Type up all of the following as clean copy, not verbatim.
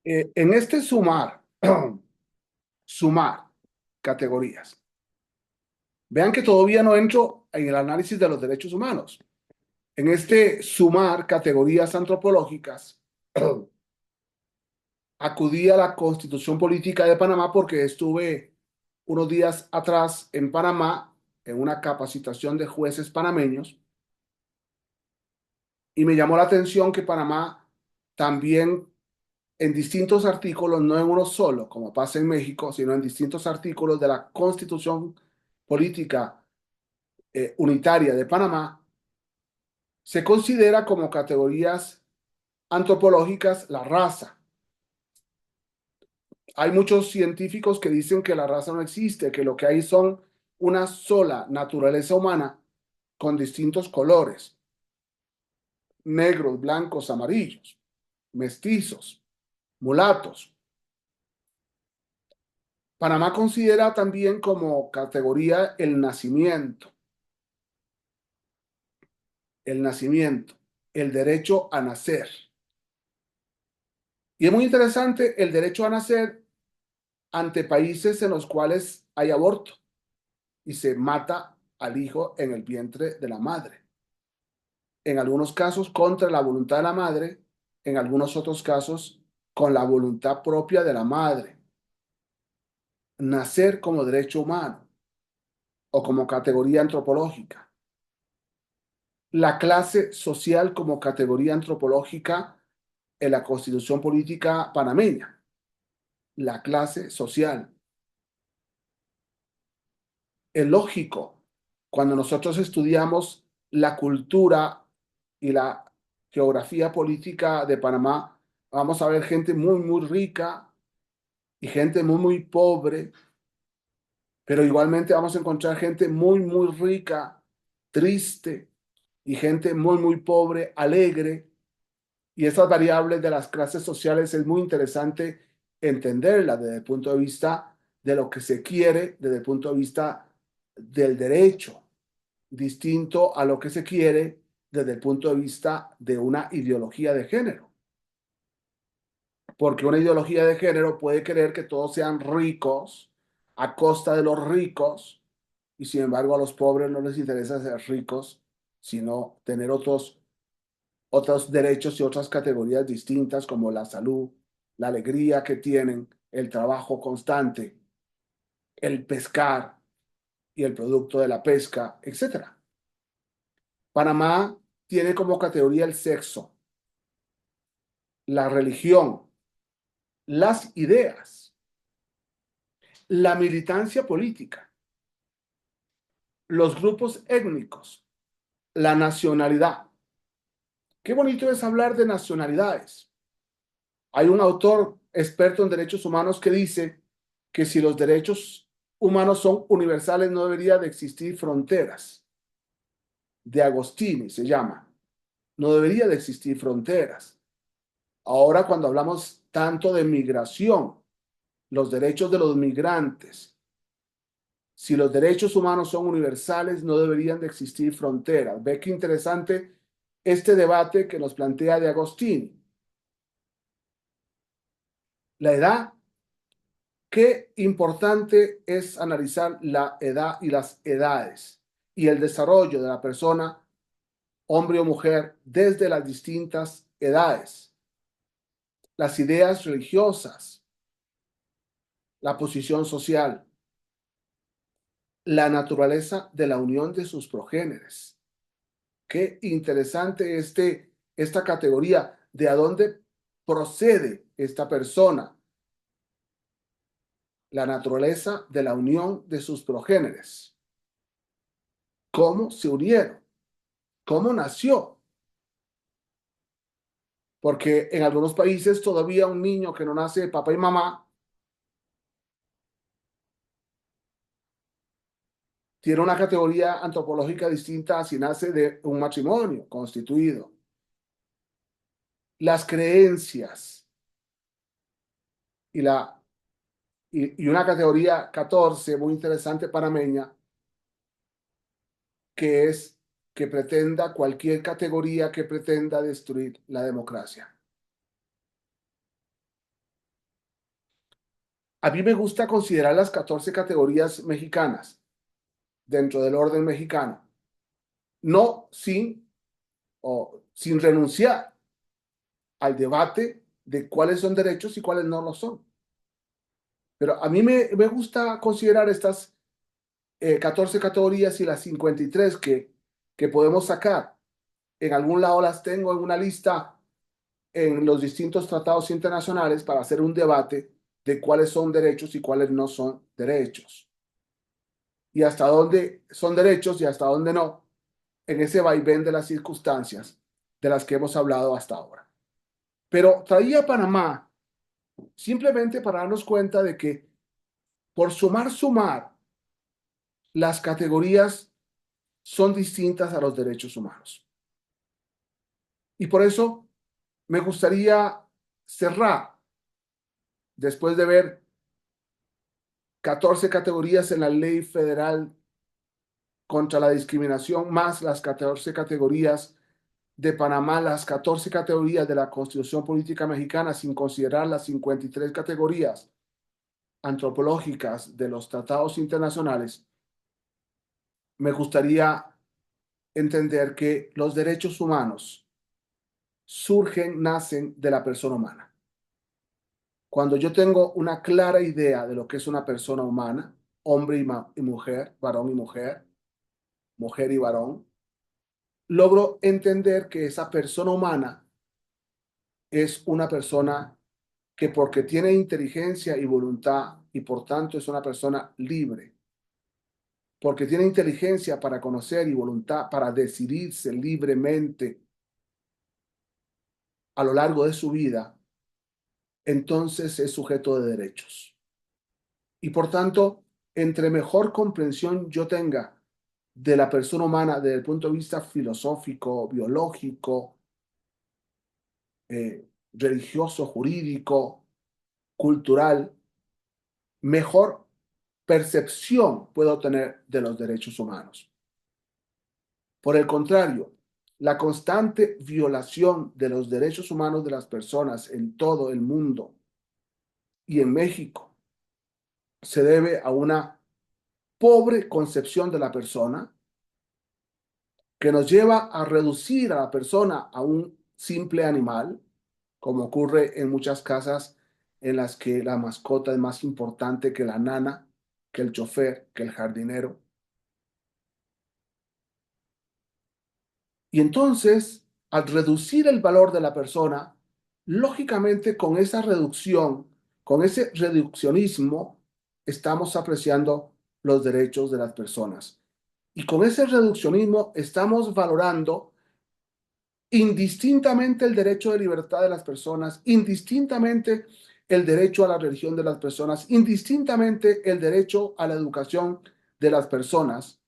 En este sumar, sumar categorías, vean que todavía no entro en el análisis de los derechos humanos. En este sumar categorías antropológicas, acudí a la Constitución Política de Panamá porque estuve unos días atrás en Panamá en una capacitación de jueces panameños y me llamó la atención que Panamá también en distintos artículos, no en uno solo, como pasa en México, sino en distintos artículos de la Constitución Política Unitaria de Panamá, se considera como categorías antropológicas la raza. Hay muchos científicos que dicen que la raza no existe, que lo que hay son una sola naturaleza humana con distintos colores, negros, blancos, amarillos, mestizos, mulatos. Panamá considera también como categoría el nacimiento, el derecho a nacer. Y es muy interesante el derecho a nacer ante países en los cuales hay aborto y se mata al hijo en el vientre de la madre. En algunos casos contra la voluntad de la madre, en algunos otros casos con la voluntad propia de la madre. Nacer como derecho humano o como categoría antropológica. La clase social como categoría antropológica en la Constitución Política panameña. La clase social. Es lógico, cuando nosotros estudiamos la cultura y la geografía política de Panamá, vamos a ver gente muy, muy rica y gente muy, muy pobre, pero igualmente vamos a encontrar gente muy, muy rica, triste, y gente muy, muy pobre, alegre. Y esas variables de las clases sociales es muy interesante entenderlas desde el punto de vista de lo que se quiere, desde el punto de vista del derecho, distinto a lo que se quiere desde el punto de vista de una ideología de género. Porque una ideología de género puede querer que todos sean ricos a costa de los ricos y sin embargo a los pobres no les interesa ser ricos, sino tener otros derechos y otras categorías distintas como la salud, la alegría que tienen, el trabajo constante, el pescar y el producto de la pesca, etcétera. Panamá tiene como categoría el sexo, la religión, las ideas, la militancia política, los grupos étnicos, la nacionalidad. Qué bonito es hablar de nacionalidades. Hay un autor experto en derechos humanos que dice que si los derechos humanos son universales no debería de existir fronteras. De Agostini se llama. No debería de existir fronteras. Ahora cuando hablamos tanto de migración, los derechos de los migrantes, si los derechos humanos son universales, no deberían de existir fronteras. Ve qué interesante este debate que nos plantea de Agostini. La edad, qué importante es analizar la edad y las edades y el desarrollo de la persona, hombre o mujer, desde las distintas edades, las ideas religiosas, la posición social, la naturaleza de la unión de sus progéneres. Qué interesante esta categoría, de a dónde procede esta persona, la naturaleza de la unión de sus progéneres, cómo se unieron, cómo nació, porque en algunos países todavía un niño que no nace de papá y mamá tiene una categoría antropológica distinta a si nace de un matrimonio constituido. Las creencias y, y una categoría 14 muy interesante panameña, que es que pretenda cualquier categoría que pretenda destruir la democracia. A mí me gusta considerar las 14 categorías mexicanas dentro del orden mexicano, no sin renunciar al debate de cuáles son derechos y cuáles no lo son. Pero a mí me gusta considerar estas 14 categorías y las 53 que podemos sacar. En algún lado las tengo en una lista en los distintos tratados internacionales para hacer un debate de cuáles son derechos y cuáles no son derechos. Y hasta dónde son derechos y hasta dónde no, en ese vaivén de las circunstancias de las que hemos hablado hasta ahora. Pero traía a Panamá simplemente para darnos cuenta de que por sumar, las categorías son distintas a los derechos humanos. Y por eso me gustaría cerrar, después de ver 14 categorías en la Ley Federal contra la Discriminación, más las 14 categorías de Panamá, las 14 categorías de la Constitución Política Mexicana, sin considerar las 53 categorías antropológicas de los tratados internacionales, me gustaría entender que los derechos humanos nacen de la persona humana. Cuando yo tengo una clara idea de lo que es una persona humana, hombre y mujer, varón y mujer, mujer y varón, logro entender que esa persona humana es una persona que porque tiene inteligencia y voluntad y por tanto es una persona libre, porque tiene inteligencia para conocer y voluntad para decidirse libremente a lo largo de su vida, entonces es sujeto de derechos. Y por tanto, entre mejor comprensión yo tenga de la persona humana desde el punto de vista filosófico, biológico, religioso, jurídico, cultural, mejor percepción puedo tener de los derechos humanos. Por el contrario, la constante violación de los derechos humanos de las personas en todo el mundo y en México se debe a una pobre concepción de la persona que nos lleva a reducir a la persona a un simple animal, como ocurre en muchas casas en las que la mascota es más importante que la nana, que el chofer, que el jardinero. Y entonces, al reducir el valor de la persona, lógicamente con esa reducción, con ese reduccionismo, estamos apreciando los derechos de las personas. Y con ese reduccionismo estamos valorando indistintamente el derecho de libertad de las personas, indistintamente el derecho a la religión de las personas, indistintamente el derecho a la educación de las personas,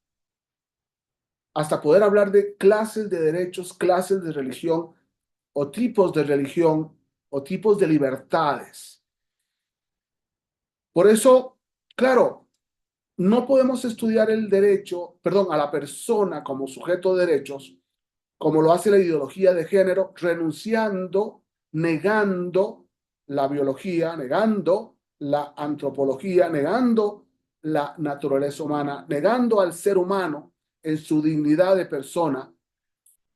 hasta poder hablar de clases de derechos, clases de religión religión o tipos de libertades. Por eso, claro, no podemos estudiar el derecho, perdón, a la persona como sujeto de derechos, como lo hace la ideología de género, renunciando, negando la biología, negando la antropología, negando la naturaleza humana, negando al ser humano en su dignidad de persona,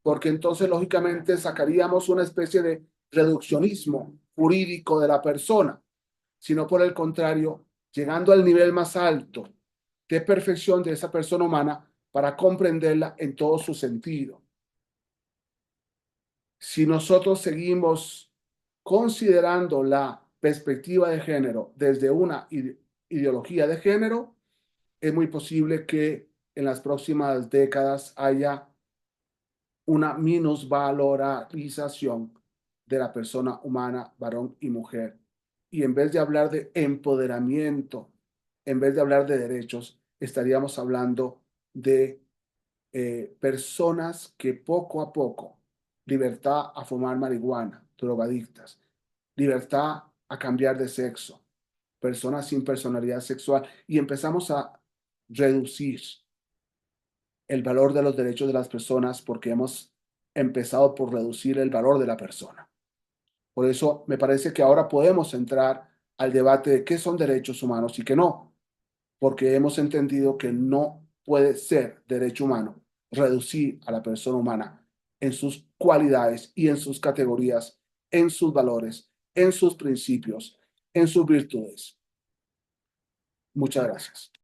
porque entonces lógicamente sacaríamos una especie de reduccionismo jurídico de la persona, sino por el contrario, llegando al nivel más alto de perfección de esa persona humana para comprenderla en todo su sentido. Si nosotros seguimos considerando la perspectiva de género desde una ideología de género, es muy posible que en las próximas décadas haya una minusvalorización de la persona humana, varón y mujer. Y en vez de hablar de empoderamiento, en vez de hablar de derechos, estaríamos hablando de personas que poco a poco, libertad a fumar marihuana, drogadictas, libertad a cambiar de sexo, personas sin personalidad sexual, y empezamos a reducir el valor de los derechos de las personas porque hemos empezado por reducir el valor de la persona. Por eso me parece que ahora podemos entrar al debate de qué son derechos humanos y qué no, porque hemos entendido que no puede ser derecho humano reducir a la persona humana en sus cualidades y en sus categorías, en sus valores, en sus principios, en sus virtudes. Muchas gracias.